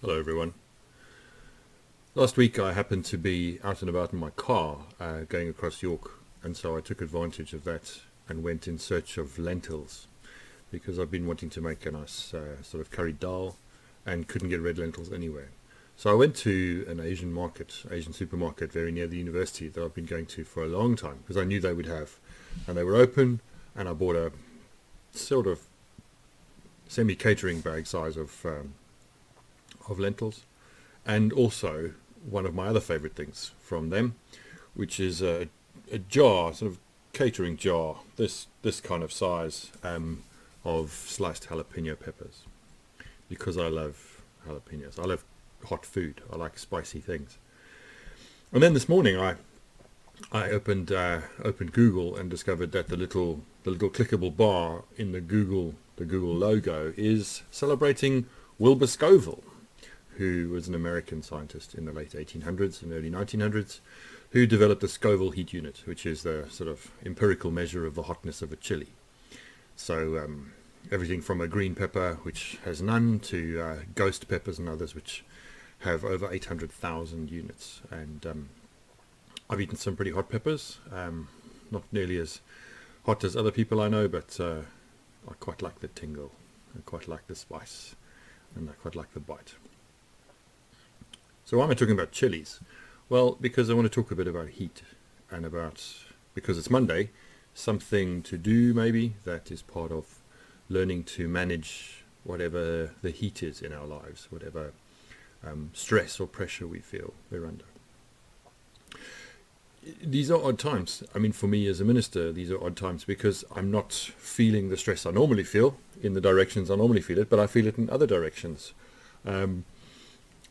Hello everyone. Last week I happened to be out and about in my car going across York, and so I took advantage of that and went in search of lentils because I've been wanting to make a nice sort of curry dal and couldn't get red lentils anywhere. So I went to an Asian supermarket very near the university that I've been going to for a long time because I knew they would have, and they were open, and I bought a sort of semi-catering bag size of lentils, and also one of my other favorite things from them, which is a jar, sort of catering jar, this kind of size, of sliced jalapeno peppers, because I love jalapenos. I love hot food. I like spicy things. And then this morning I opened Google and discovered that the little clickable bar in the Google logo is celebrating Wilbur Scoville, who was an American scientist in the late 1800s and early 1900s, who developed the Scoville heat unit, which is the sort of empirical measure of the hotness of a chili. So everything from a green pepper, which has none, to ghost peppers and others, which have over 800,000 units. And I've eaten some pretty hot peppers, not nearly as hot as other people I know, but I quite like the tingle, I quite like the spice, and I quite like the bite. So why am I talking about chilies? Well, because I want to talk a bit about heat and because it's Monday, something to do maybe that is part of learning to manage whatever the heat is in our lives, whatever stress or pressure we feel we're under. These are odd times. I mean, for me as a minister, these are odd times because I'm not feeling the stress I normally feel in the directions I normally feel it, but I feel it in other directions.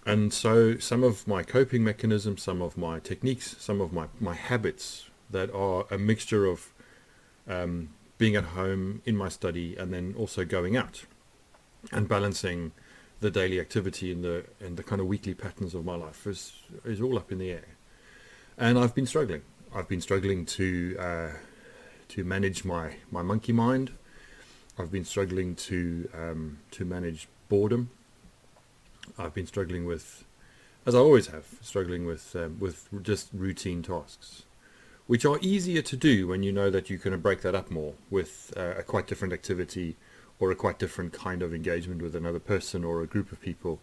And so some of my coping mechanisms, some of my techniques, some of my habits that are a mixture of being at home in my study and then also going out and balancing the daily activity and the kind of weekly patterns of my life is all up in the air. And I've been struggling. I've been struggling to manage my monkey mind. I've been struggling to manage boredom. I've been struggling with, as I always have, struggling with just routine tasks, which are easier to do when you know that you can break that up more with a quite different activity or a quite different kind of engagement with another person or a group of people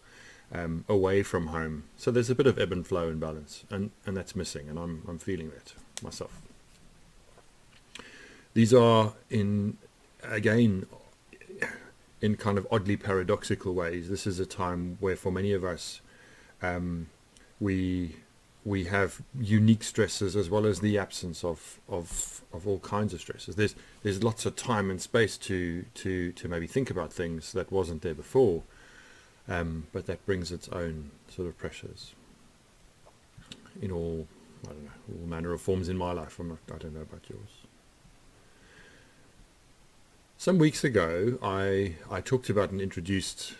away from home. So there's a bit of ebb and flow and balance, and that's missing, and I'm feeling that myself. These are again, in kind of oddly paradoxical ways. This is a time where for many of us we have unique stresses as well as the absence of all kinds of stresses. There's lots of time and space to maybe think about things that wasn't there before, but that brings its own sort of pressures in all manner of forms in my life. I don't know about yours. Some weeks ago, I talked about and introduced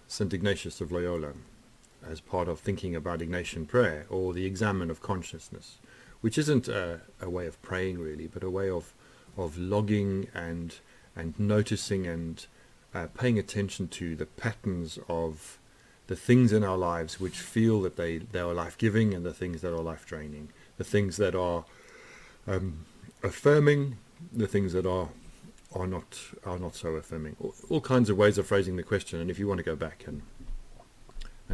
St. Ignatius of Loyola as part of thinking about Ignatian prayer, or the examen of consciousness, which isn't a way of praying really, but a way of logging and noticing and paying attention to the patterns of the things in our lives which feel that they are life-giving, and the things that are life-draining, the things that are affirming, the things that are not so affirming. All kinds of ways of phrasing the question. And if you want to go back and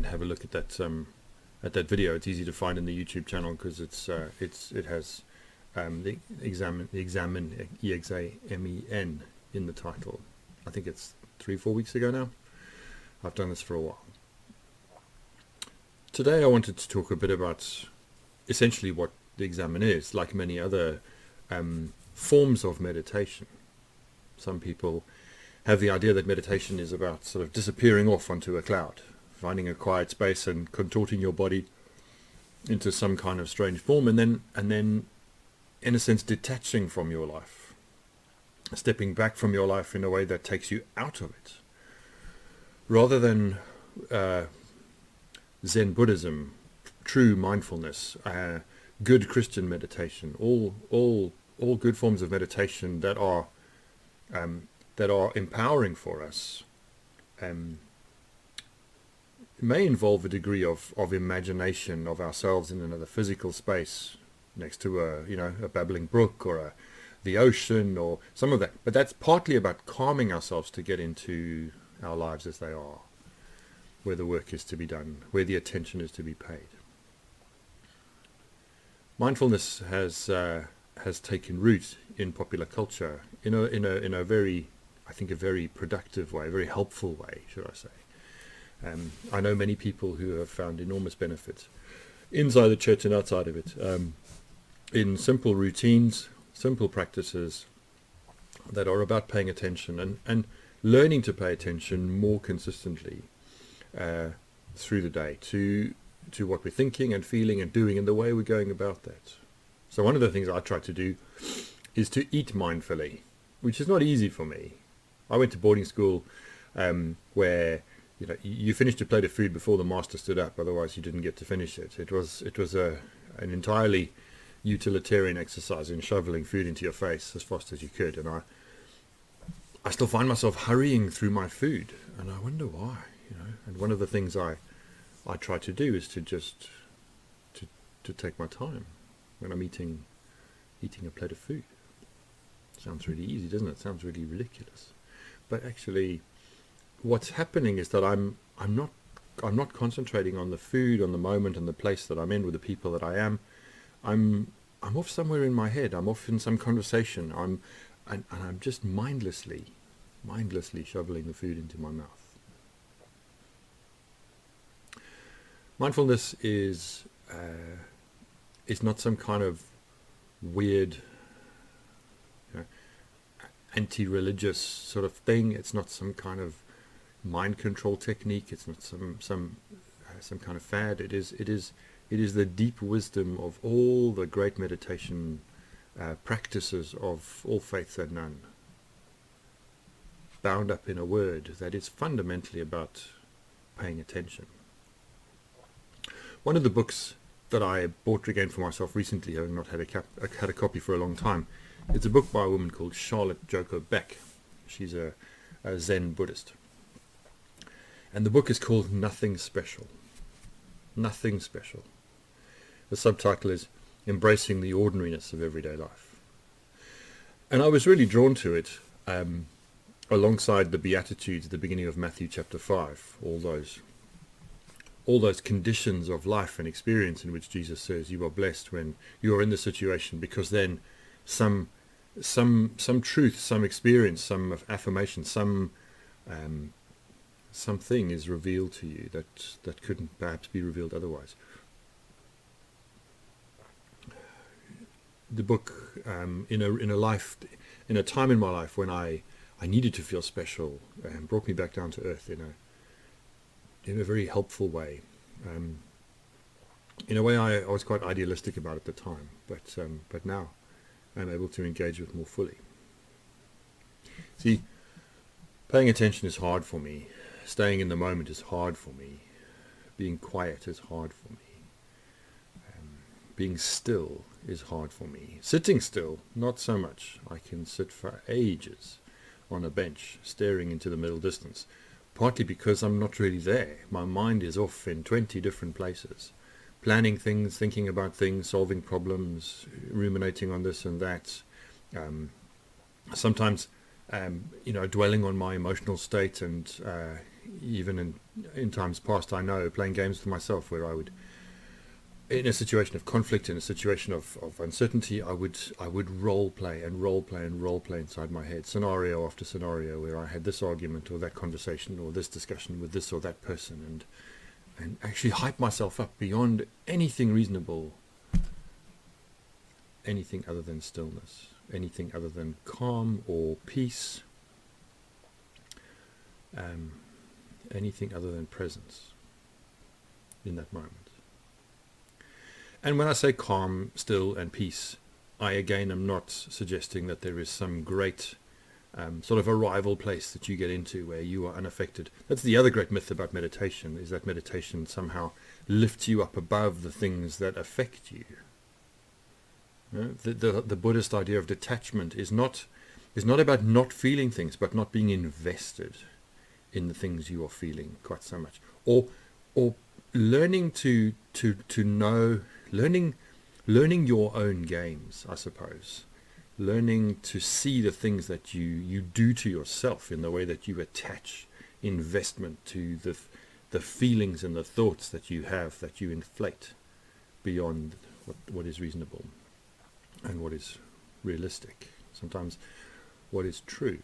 have a look at that video, it's easy to find in the YouTube channel because it has the examen EXAMEN in the title. I think it's 3-4 weeks ago now. I've done this for a while. Today I wanted to talk a bit about essentially what the examen is, like many other forms of meditation. Some people have the idea that meditation is about sort of disappearing off onto a cloud, finding a quiet space and contorting your body into some kind of strange form, and then in a sense detaching from your life, stepping back from your life in a way that takes you out of it, rather than Zen Buddhism, true mindfulness, good Christian meditation, all good forms of meditation that are empowering for us, may involve a degree of imagination of ourselves in another physical space next to a babbling brook or the ocean or some of that. But that's partly about calming ourselves to get into our lives as they are, where the work is to be done, where the attention is to be paid. Mindfulness has taken root in popular culture in a very, I think, a very productive way, a very helpful way, should I say. I know many people who have found enormous benefits inside the church and outside of it, in simple routines, simple practices that are about paying attention and learning to pay attention more consistently through the day to what we're thinking and feeling and doing and the way we're going about that. So one of the things I try to do is to eat mindfully, which is not easy for me. I went to boarding school where you finished a plate of food before the master stood up, otherwise you didn't get to finish it. It was an entirely utilitarian exercise in shoveling food into your face as fast as you could, and I still find myself hurrying through my food, and I wonder why. And one of the things I try to do is to just to take my time when I'm eating a plate of food. Sounds really easy, doesn't it? Sounds really ridiculous, but actually, what's happening is that I'm not concentrating on the food, on the moment, and the place that I'm in with the people that I am. I'm off somewhere in my head. I'm off in some conversation. I'm just mindlessly shoveling the food into my mouth. Mindfulness is not some kind of weird anti-religious sort of thing. It's not some kind of mind control technique. It's not some kind of fad. It is the deep wisdom of all the great meditation practices of all faiths and none, bound up in a word that is fundamentally about paying attention. One of the books that I bought again for myself recently, having not had a copy for a long time, it's a book by a woman called Charlotte Joko Beck. She's a Zen Buddhist. And the book is called Nothing Special. Nothing Special. The subtitle is Embracing the Ordinariness of Everyday Life. And I was really drawn to it alongside the Beatitudes at the beginning of Matthew chapter 5, all those conditions of life and experience in which Jesus says you are blessed when you are in this situation, because then some truth, some experience, some affirmation, something is revealed to you that couldn't perhaps be revealed otherwise. The book, in a time in my life when I needed to feel special, brought me back down to earth in a very helpful way. In a way I was quite idealistic about at the time, but now I'm able to engage with more fully. See, paying attention is hard for me. Staying in the moment is hard for me. Being quiet is hard for me. Being still is hard for me. Sitting still, not so much. I can sit for ages on a bench, staring into the middle distance, partly because I'm not really there. My mind is off in 20 different places, planning things, thinking about things, solving problems, ruminating on this and that. Sometimes, dwelling on my emotional state, and even in times past, I know, playing games with myself where I would, in a situation of conflict, in a situation of uncertainty, I would role play inside my head, scenario after scenario, where I had this argument or that conversation or this discussion with this or that person, and actually hype myself up beyond anything reasonable, anything other than stillness, anything other than calm or peace, anything other than presence in that moment. And when I say calm, still, and peace, I again am not suggesting that there is some great sort of arrival place that you get into where you are unaffected. That's the other great myth about meditation, is that meditation somehow lifts you up above the things that affect you. The Buddhist idea of detachment is not about not feeling things, but not being invested in the things you are feeling quite so much. Or or learning to know, learning your own games, I suppose. Learning to see the things that you do to yourself in the way that you attach investment to the feelings and the thoughts that you have, that you inflate beyond what is reasonable and what is realistic, sometimes what is true.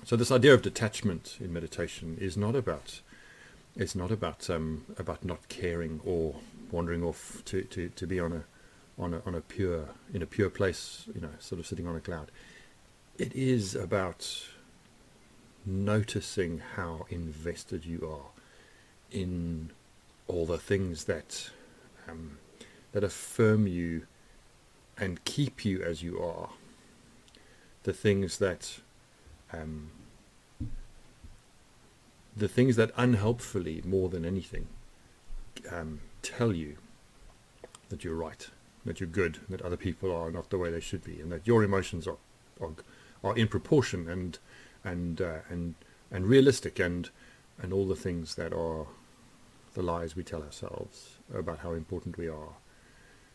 So this idea of detachment in meditation is not about, it's not about not caring or wandering off to be on a pure, in a pure place, sort of sitting on a cloud. It is about noticing how invested you are in all the things that affirm you and keep you as you are. The things that unhelpfully, more than anything, tell you that you're right, that you're good, that other people are not the way they should be, and that your emotions are in proportion and realistic, and all the things that are the lies we tell ourselves about how important we are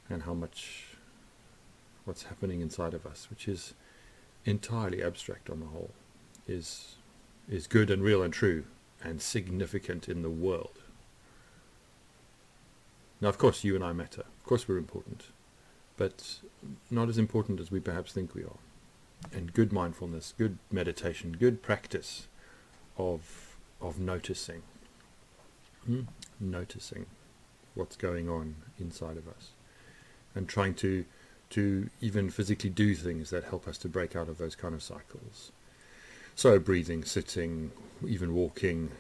and how much what's happening inside of us, which is entirely abstract on the whole, is good and real and true and significant in the world. Now, of course, you and I matter. Of course, we're important, but not as important as we perhaps think we are. And good mindfulness, good meditation, good practice of noticing, noticing what's going on inside of us, and trying to even physically do things that help us to break out of those kind of cycles. So breathing, sitting, even walking,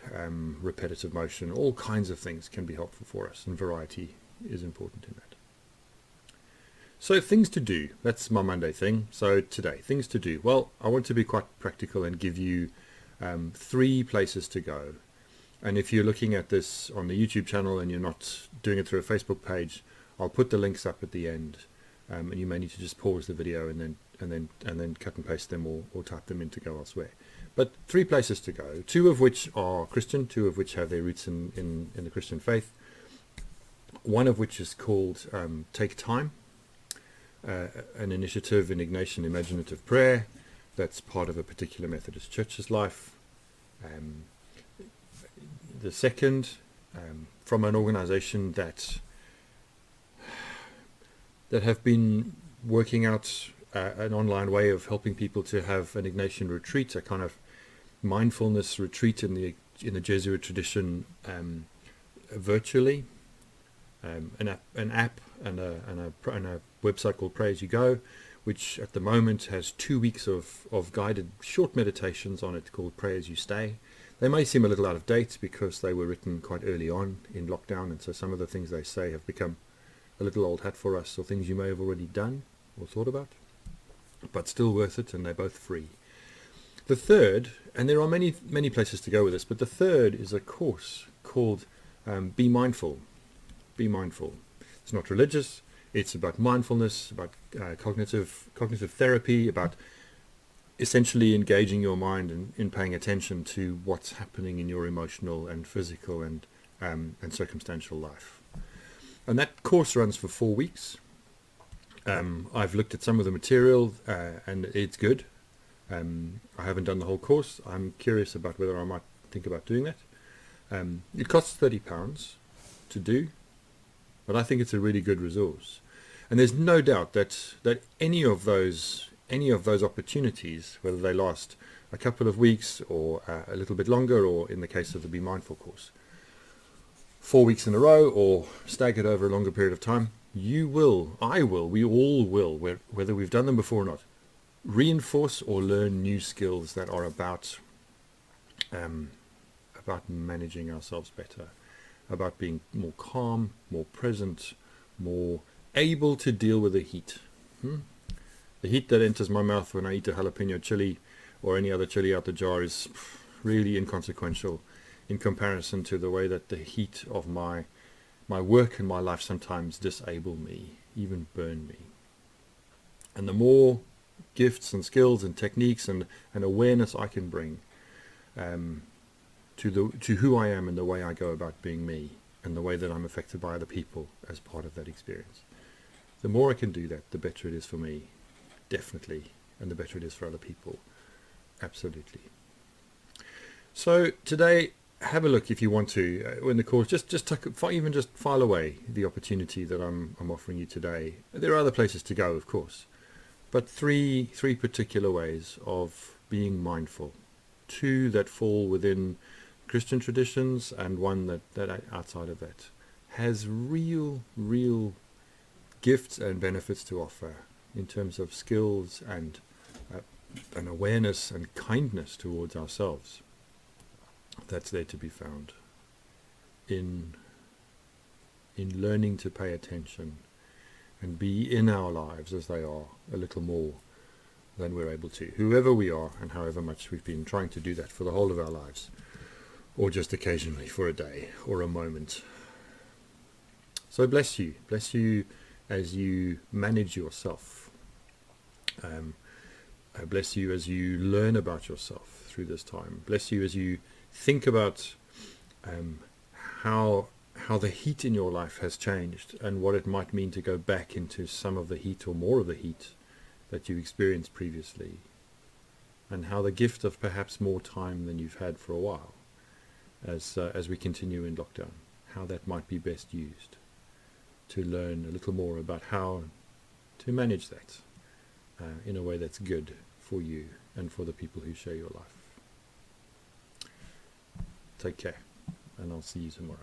repetitive motion, all kinds of things can be helpful for us, and variety is important in that. So things to do, that's my Monday thing. So today, things to do. Well, I want to be quite practical and give you 3 places to go. And if you're looking at this on the YouTube channel and you're not doing it through a Facebook page, I'll put the links up at the end. And you may need to just pause the video and then cut and paste them or type them in to go elsewhere. But 3 places to go, 2 of which are Christian, 2 of which have their roots in the Christian faith. One of which is called Take Time, an initiative in Ignatian imaginative prayer that's part of a particular Methodist church's life. The second, from an organization that have been working out an online way of helping people to have an Ignatian retreat, a kind of mindfulness retreat in the Jesuit tradition, virtually. An app and a website called Pray As You Go, which at the moment has 2 weeks of guided short meditations on it called Pray As You Stay. They may seem a little out of date because they were written quite early on in lockdown, and so some of the things they say have become a little old hat for us, or things you may have already done or thought about, but still worth it, and they're both free. The third, and there are many places to go with this, but the third is a course called Be Mindful. Be Mindful. It's not religious. It's about mindfulness, about cognitive therapy, about essentially engaging your mind in paying attention to what's happening in your emotional and physical and circumstantial life. And that course runs for 4 weeks. I've looked at some of the material and it's good. I haven't done the whole course. I'm curious about whether I might think about doing that. It costs £30 to do, but I think it's a really good resource. And there's no doubt that any of those opportunities, whether they last a couple of weeks or a little bit longer, or in the case of the Be Mindful course, 4 weeks in a row or staggered over a longer period of time, you will, I will, we all will, whether we've done them before or not, reinforce or learn new skills that are about managing ourselves better, about being more calm, more present, more able to deal with the heat. The heat that enters my mouth when I eat a jalapeno chili or any other chili out the jar is really inconsequential in comparison to the way that the heat of my work and my life sometimes disable me, even burn me. And the more gifts and skills and techniques and awareness I can bring, to who I am and the way I go about being me and the way that I'm affected by other people as part of that experience. The more I can do that, the better it is for me, definitely, and the better it is for other people, absolutely. So today, have a look if you want to. When the course, even just file away the opportunity that I'm offering you today. There are other places to go, of course, but three particular ways of being mindful. Two that fall within Christian traditions, and one that outside of that has real gifts and benefits to offer in terms of skills and an awareness and kindness towards ourselves. That's there to be found in learning to pay attention and be in our lives as they are a little more than we're able to, whoever we are and however much we've been trying to do that for the whole of our lives, or just occasionally for a day or a moment. So bless you as you manage yourself. I bless you as you learn about yourself through this time. Bless you as you think about how the heat in your life has changed and what it might mean to go back into some of the heat or more of the heat that you experienced previously, and how the gift of perhaps more time than you've had for a while as we continue in lockdown, how that might be best used to learn a little more about how to manage that in a way that's good for you and for the people who share your life. Take care, and I'll see you tomorrow.